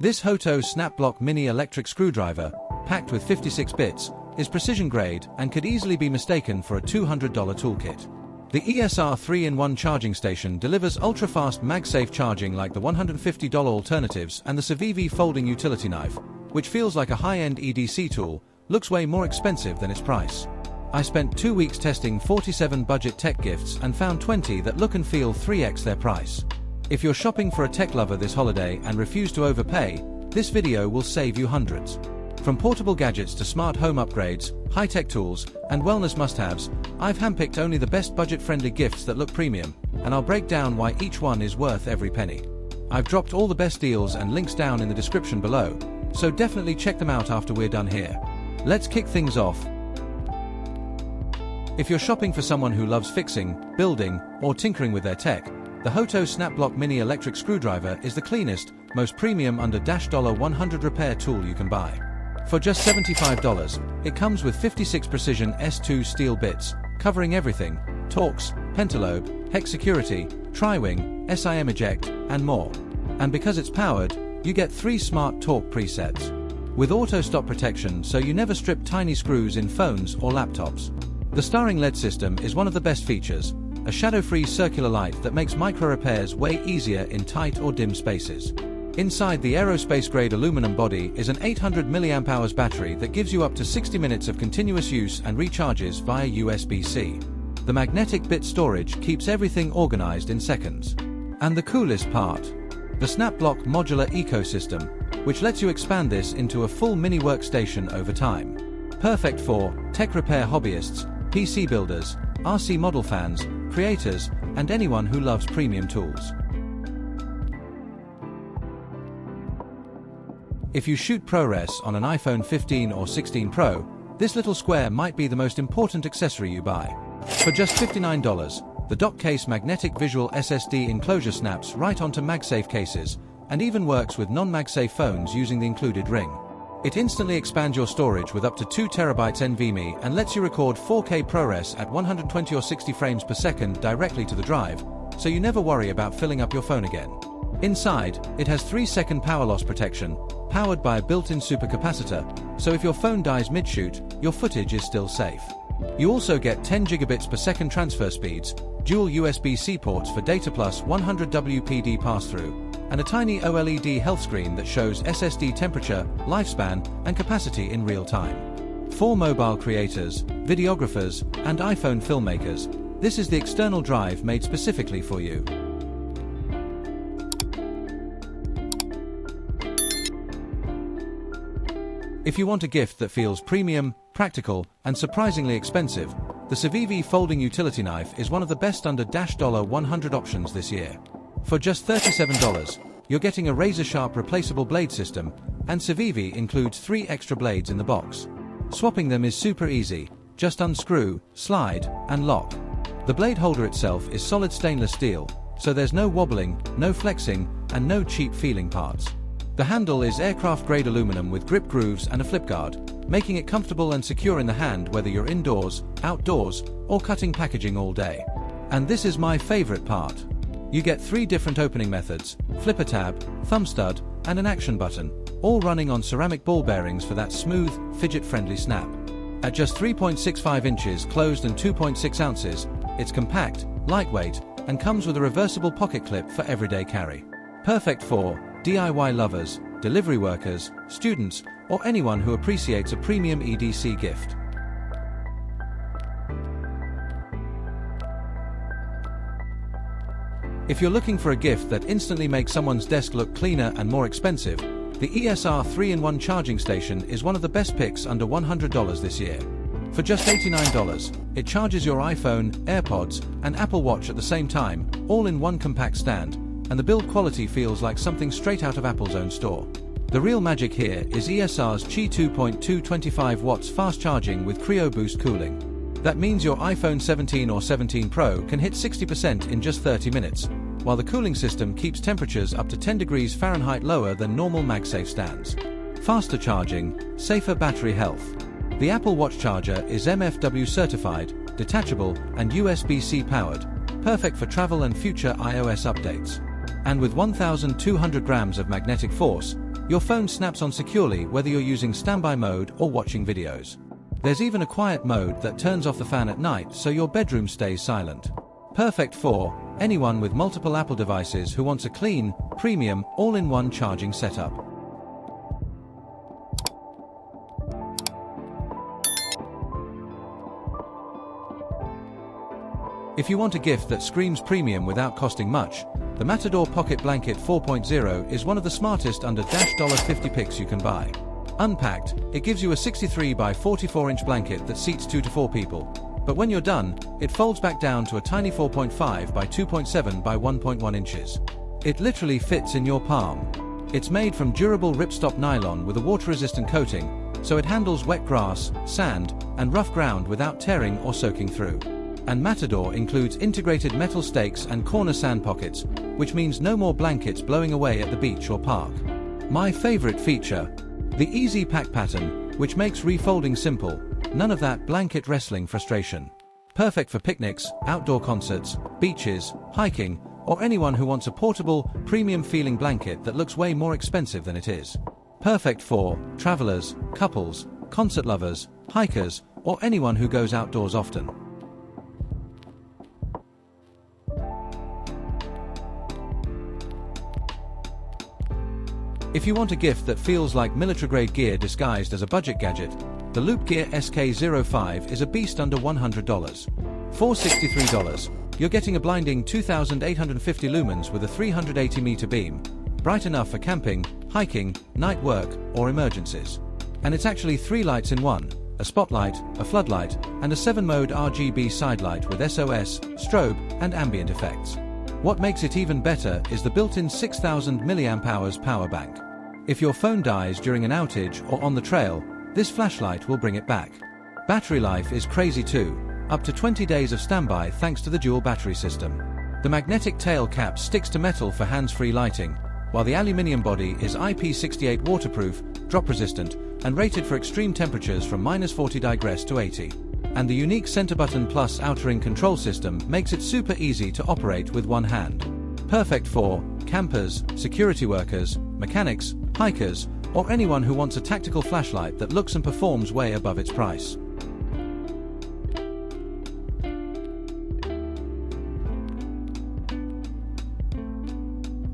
This HOTO SNAPBLOQ mini electric screwdriver, packed with 56 bits, is precision grade and could easily be mistaken for a $200 toolkit. The ESR 3-in-1 charging station delivers ultra-fast MagSafe charging like the $150 alternatives, and the CIVIVI folding utility knife, which feels like a high-end EDC tool, looks way more expensive than its price. I spent 2 weeks testing 47 budget tech gifts and found 20 that look and feel 3x their price. If you're shopping for a tech lover this holiday and refuse to overpay, this video will save you hundreds. From portable gadgets to smart home upgrades, high-tech tools, and wellness must-haves, I've handpicked only the best budget-friendly gifts that look premium, and I'll break down why each one is worth every penny. I've dropped all the best deals and links down in the description below, so definitely check them out after we're done here. Let's kick things off. If you're shopping for someone who loves fixing, building, or tinkering with their tech, the HOTO SNAPBLOQ mini electric screwdriver is the cleanest, most premium under $100 repair tool you can buy. For just $75, it comes with 56 precision S2 steel bits, covering everything: Torx, Pentalobe, hex security, tri-wing, SIM eject, and more. And because it's powered, you get 3 smart torque presets, with auto stop protection so you never strip tiny screws in phones or laptops. The starring LED system is one of the best features, a shadow-free circular light that makes micro repairs way easier in tight or dim spaces. Inside the aerospace-grade aluminum body is an 800 mAh battery that gives you up to 60 minutes of continuous use and recharges via USB-C. The magnetic bit storage keeps everything organized in seconds. And the coolest part, the SNAPBLOQ modular ecosystem, which lets you expand this into a full mini workstation over time. Perfect for tech repair hobbyists, PC builders, RC model fans, creators, and anyone who loves premium tools. If you shoot ProRes on an iPhone 15 or 16 Pro, this little square might be the most important accessory you buy. For just $59, the DOCKCASE magnetic visual SSD enclosure snaps right onto MagSafe cases, and even works with non-MagSafe phones using the included ring. It instantly expands your storage with up to 2 TB NVMe and lets you record 4K ProRes at 120 or 60 frames per second directly to the drive, so you never worry about filling up your phone again. Inside, it has 3-second power loss protection, powered by a built-in supercapacitor, so if your phone dies mid-shoot, your footage is still safe. You also get 10 gigabits per second transfer speeds, dual USB-C ports for data plus 100 WPD pass-through, and a tiny OLED health screen that shows SSD temperature, lifespan, and capacity in real time. For mobile creators, videographers, and iPhone filmmakers, this is the external drive made specifically for you. If you want a gift that feels premium, practical, and surprisingly expensive, the CIVIVI folding utility knife is one of the best under $100 options this year. For just $37, you're getting a razor-sharp replaceable blade system, and CIVIVI includes 3 extra blades in the box. Swapping them is super easy, just unscrew, slide, and lock. The blade holder itself is solid stainless steel, so there's no wobbling, no flexing, and no cheap feeling parts. The handle is aircraft-grade aluminum with grip grooves and a flip guard, making it comfortable and secure in the hand whether you're indoors, outdoors, or cutting packaging all day. And this is my favorite part. You get 3 different opening methods: flipper tab, thumb stud, and an action button, all running on ceramic ball bearings for that smooth, fidget-friendly snap. At just 3.65 inches closed and 2.6 ounces, it's compact, lightweight, and comes with a reversible pocket clip for everyday carry. Perfect for DIY lovers, delivery workers, students, or anyone who appreciates a premium EDC gift. If you're looking for a gift that instantly makes someone's desk look cleaner and more expensive, the ESR 3-in-1 charging station is one of the best picks under $100 this year. For just $89, it charges your iPhone, AirPods, and Apple Watch at the same time, all in one compact stand, and the build quality feels like something straight out of Apple's own store. The real magic here is ESR's Qi 2.225 watts fast charging with Cryo Boost cooling. That means your iPhone 17 or 17 Pro can hit 60% in just 30 minutes, while the cooling system keeps temperatures up to 10 degrees Fahrenheit lower than normal MagSafe stands. Faster charging, safer battery health. The Apple Watch charger is MFW certified, detachable, and USB-C powered, perfect for travel and future iOS updates. And with 1,200 grams of magnetic force, Your phone snaps on securely whether you're using standby mode or watching videos. There's even a quiet mode that turns off the fan at night so your bedroom stays silent. Perfect for anyone with multiple Apple devices who wants a clean, premium, all-in-one charging setup. If you want a gift that screams premium without costing much, the Matador Pocket Blanket 4.0 is one of the smartest under $50 picks you can buy. Unpacked, it gives you a 63 by 44-inch blanket that seats 2 to 4 people. But when you're done, it folds back down to a tiny 4.5 by 2.7 by 1.1 inches. It literally fits in your palm. It's made from durable ripstop nylon with a water-resistant coating, so it handles wet grass, sand, and rough ground without tearing or soaking through. And Matador includes integrated metal stakes and corner sand pockets, which means no more blankets blowing away at the beach or park. My favorite feature: the easy pack pattern, which makes refolding simple. None of that blanket wrestling frustration. Perfect for picnics, outdoor concerts, beaches, hiking, or anyone who wants a portable, premium-feeling blanket that looks way more expensive than it is. Perfect for travelers, couples, concert lovers, hikers, or anyone who goes outdoors often. If you want a gift that feels like military-grade gear disguised as a budget gadget, the Loop Gear SK05 is a beast under $100. For $63, you're getting a blinding 2,850 lumens with a 380-meter beam, bright enough for camping, hiking, night work, or emergencies. And it's actually 3 lights in one: a spotlight, a floodlight, and a 7-mode RGB side light with SOS, strobe, and ambient effects. What makes it even better is the built-in 6,000 mAh power bank. If your phone dies during an outage or on the trail, this flashlight will bring it back. Battery life is crazy too, up to 20 days of standby thanks to the dual battery system. The magnetic tail cap sticks to metal for hands-free lighting, while the aluminium body is IP68 waterproof, drop-resistant, and rated for extreme temperatures from -40 degrees to 80. And the unique Center Button Plus outer ring control system makes it super easy to operate with one hand. Perfect for campers, security workers, mechanics, hikers, or anyone who wants a tactical flashlight that looks and performs way above its price.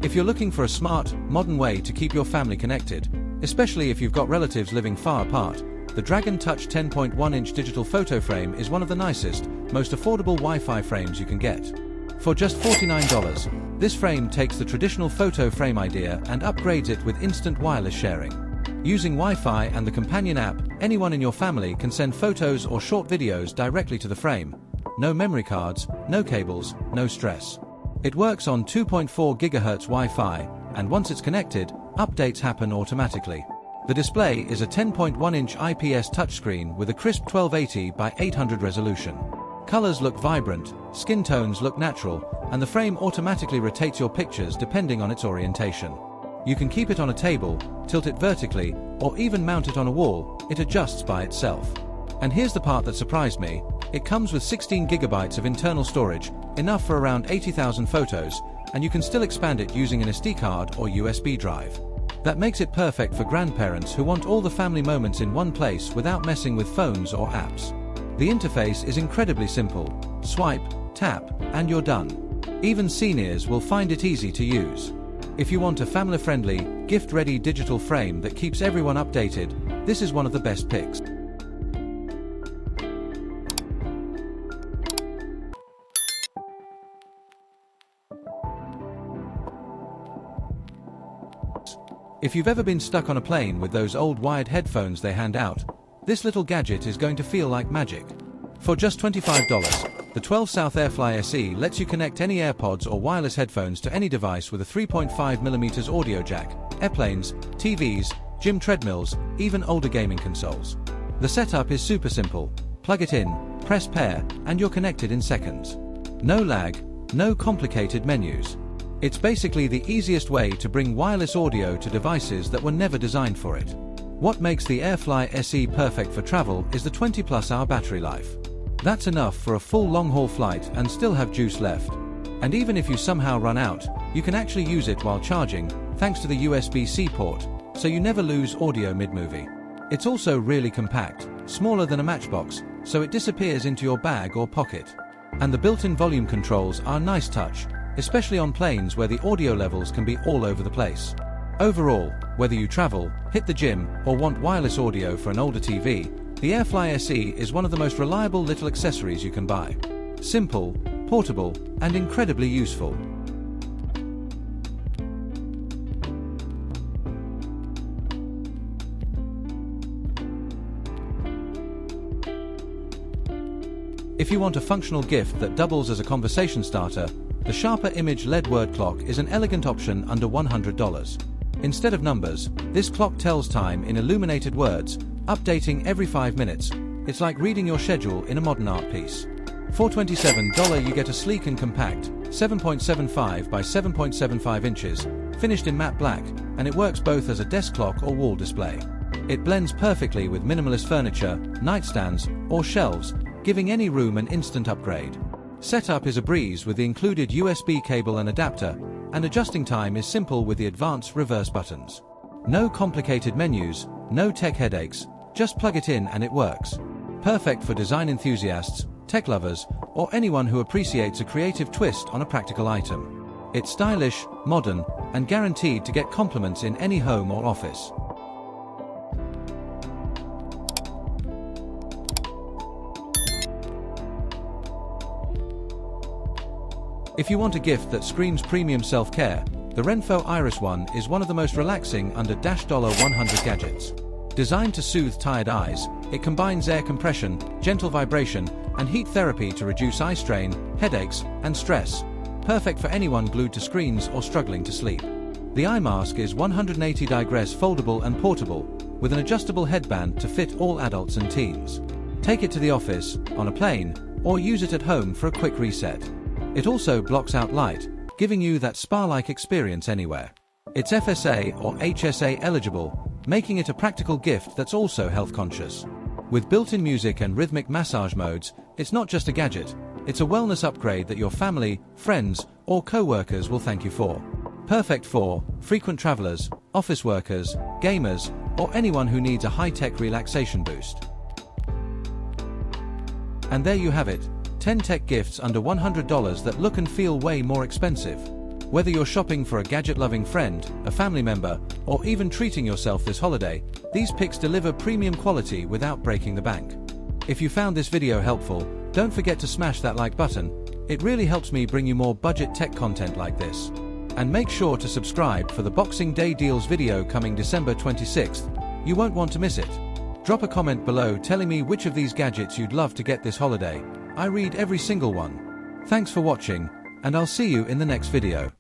If you're looking for a smart, modern way to keep your family connected, especially if you've got relatives living far apart, the Dragon Touch 10.1-inch digital photo frame is one of the nicest, most affordable Wi-Fi frames you can get. For just $49, this frame takes the traditional photo frame idea and upgrades it with instant wireless sharing. Using Wi-Fi and the companion app, anyone in your family can send photos or short videos directly to the frame. No memory cards, no cables, no stress. It works on 2.4 GHz Wi-Fi, and once it's connected, updates happen automatically. The display is a 10.1-inch IPS touchscreen with a crisp 1280 by 800 resolution. Colors look vibrant, skin tones look natural, and the frame automatically rotates your pictures depending on its orientation. You can keep it on a table, tilt it vertically, or even mount it on a wall. It adjusts by itself. And here's the part that surprised me: it comes with 16 GB of internal storage, enough for around 80,000 photos, and you can still expand it using an SD card or USB drive. That makes it perfect for grandparents who want all the family moments in one place without messing with phones or apps. The interface is incredibly simple: swipe, tap, and you're done. Even seniors will find it easy to use. If you want a family-friendly, gift-ready digital frame that keeps everyone updated, this is one of the best picks. If you've ever been stuck on a plane with those old wired headphones they hand out, this little gadget is going to feel like magic. For just $25, the 12 South AirFly SE lets you connect any AirPods or wireless headphones to any device with a 3.5mm audio jack, airplanes, TVs, gym treadmills, even older gaming consoles. The setup is super simple: plug it in, press pair, and you're connected in seconds. No lag, no complicated menus. It's basically the easiest way to bring wireless audio to devices that were never designed for it. What makes the AirFly SE perfect for travel is the 20+ hour battery life. That's enough for a full long-haul flight and still have juice left. And even if you somehow run out, you can actually use it while charging, thanks to the USB-C port, so you never lose audio mid-movie. It's also really compact, smaller than a matchbox, so it disappears into your bag or pocket. And the built-in volume controls are a nice touch, especially on planes where the audio levels can be all over the place. Overall, whether you travel, hit the gym, or want wireless audio for an older TV, the AirFly SE is one of the most reliable little accessories you can buy. Simple, portable, and incredibly useful. If you want a functional gift that doubles as a conversation starter, the Sharper Image LED word clock is an elegant option under $100. Instead of numbers, this clock tells time in illuminated words, updating every 5 minutes. It's like reading your schedule in a modern art piece. For $27, you get a sleek and compact 7.75 by 7.75 inches, finished in matte black, and it works both as a desk clock or wall display. It blends perfectly with minimalist furniture, nightstands, or shelves, giving any room an instant upgrade. Setup is a breeze with the included USB cable and adapter, and adjusting time is simple with the advanced reverse buttons. No complicated menus, no tech headaches, just plug it in and it works. Perfect for design enthusiasts, tech lovers, or anyone who appreciates a creative twist on a practical item. It's stylish, modern, and guaranteed to get compliments in any home or office. If you want a gift that screams premium self-care, the RENPHO Eyeris one is one of the most relaxing under $100 gadgets. Designed to soothe tired eyes, it combines air compression, gentle vibration, and heat therapy to reduce eye strain, headaches, and stress. Perfect for anyone glued to screens or struggling to sleep. The eye mask is 180 degrees foldable and portable, with an adjustable headband to fit all adults and teens. Take it to the office, on a plane, or use it at home for a quick reset. It also blocks out light, giving you that spa-like experience anywhere. It's FSA or HSA eligible, making it a practical gift that's also health-conscious. With built-in music and rhythmic massage modes, it's not just a gadget, it's a wellness upgrade that your family, friends, or co-workers will thank you for. Perfect for frequent travelers, office workers, gamers, or anyone who needs a high-tech relaxation boost. And there you have it. 10 tech gifts under $100 that look and feel way more expensive. Whether you're shopping for a gadget-loving friend, a family member, or even treating yourself this holiday, these picks deliver premium quality without breaking the bank. If you found this video helpful, don't forget to smash that like button. It really helps me bring you more budget tech content like this. And make sure to subscribe for the Boxing Day deals video coming December 26th. You won't want to miss it. Drop a comment below telling me which of these gadgets you'd love to get this holiday. I read every single one. Thanks for watching, and I'll see you in the next video.